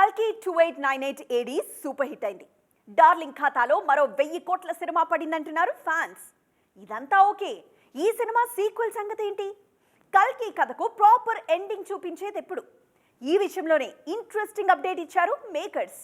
కల్కి 2898 AD super hit అయింది. Darling ఖాతాలో మరో 1000 కోట్ల సినిమా పడిందంటున్నారు ఫ్యాన్స్. ఇదంతా ఓకే, ఈ సినిమా సీక్వెల్ సంగతి ఏంటి? కల్కి కథకు ప్రాపర్ ఎండింగ్ చూపించేది ఎప్పుడు? ఈ విషయంలోనే ఇంట్రెస్టింగ్ అప్డేట్ ఇచ్చారు మేకర్స్.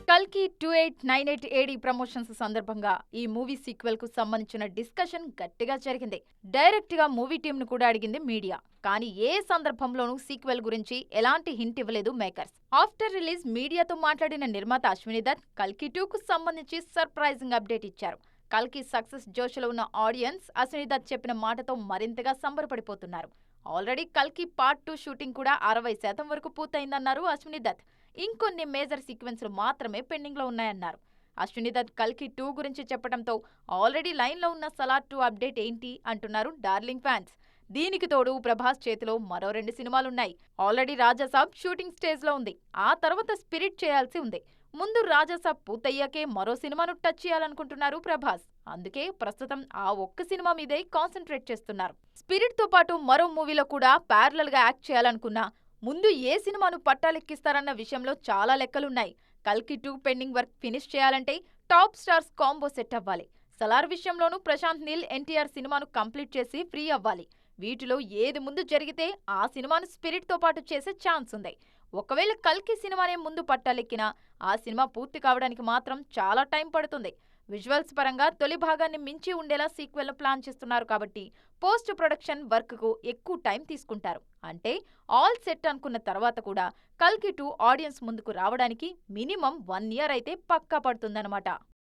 కల్కి 2898 ఏడి ప్రమోషన్స్ సందర్భంగా ఈ మూవీ సీక్వెల్ కు సంబంధించిన డిస్కషన్ గట్టిగా జరిగింది. డైరెక్ట్ గా మూవీ టీమ్ ను కూడా అడిగింది మీడియా. కానీ ఏ సందర్భంలోనూ సీక్వెల్ గురించి ఎలాంటి హింట్ ఇవ్వలేదు మేకర్స్. ఆఫ్టర్ రిలీజ్ మీడియాతో మాట్లాడిన నిర్మాత అశ్విని దత్ కల్కి 2 కు సంబంధించి సర్ప్రైజింగ్ అప్డేట్ ఇచ్చారు. కల్కి సక్సెస్ జోష్లో ఉన్న ఆడియన్స్ అశ్విని దత్ చెప్పిన మాటతో మరింతగా సంబరపడిపోతున్నారు. ఆల్రెడీ కల్కి పార్ట్ 2 షూటింగ్ కూడా 60% వరకు పూర్తయిందన్నారు అశ్విని దత్. ఇంకొన్ని మేజర్ సీక్వెన్స్లు మాత్రమే పెండింగ్ లో ఉన్నాయన్నారు. అశ్విని దత్ కల్కి 2 గురించి చెప్పడంతో ఆల్రెడీ లైన్ లో ఉన్న సలార్ 2 అప్డేట్ ఏంటి అంటున్నారు డార్లింగ్ ఫ్యాన్స్. దీనికి తోడు ప్రభాస్ చేతిలో మరో 2 సినిమాలున్నాయి. ఆల్రెడీ రాజాసాబ్ షూటింగ్ స్టేజ్ లో ఉంది. ఆ తర్వాత స్పిరిట్ చేయాల్సి ఉంది. ముందు రాజాసాబ్ పూర్తయ్యాకే మరో సినిమాను టచ్ చేయాలనుకుంటున్నారు ప్రభాస్. అందుకే ప్రస్తుతం ఆ ఒక్క సినిమా మీదే కాన్సన్ట్రేట్ చేస్తున్నారు. స్పిరిట్ తో పాటు మరో మూవీలో కూడా ప్యారలల్ గా యాక్ట్ చేయాలనుకున్నా ముందు ఏ సినిమాను పట్టాలెక్కిస్తారన్న విషయంలో చాలా లెక్కలున్నాయి. కల్కి 2 పెండింగ్ వర్క్ ఫినిష్ చేయాలంటే టాప్ స్టార్స్ కాంబో సెట్ అవ్వాలి. సలార్ విషయంలోనూ ప్రశాంత్ నీల్ ఎన్టీఆర్ సినిమాను కంప్లీట్ చేసి ఫ్రీ అవ్వాలి. వీటిలో ఏది ముందు జరిగితే ఆ సినిమాను స్పిరిట్ తో పాటు చేసే ఛాన్స్ ఉంది. ఒకవేళ కల్కి సినిమానే ముందు పట్టాలెక్కినా ఆ సినిమా పూర్తి కావడానికి మాత్రం చాలా టైం పడుతుంది. విజువల్స్ పరంగా తొలి భాగాన్ని మించి ఉండేలా సీక్వెల్ ప్లాన్ చేస్తున్నారు కాబట్టి పోస్ట్ ప్రొడక్షన్ వర్క్ కు ఎక్కువ టైం తీసుకుంటారు. అంటే ఆల్ సెట్ అనుకున్న తర్వాత కూడా కల్కి 2 ఆడియన్స్ ముందుకు రావడానికి మినిమం 1 year అయితే పక్కా పడుతుందన్నమాట.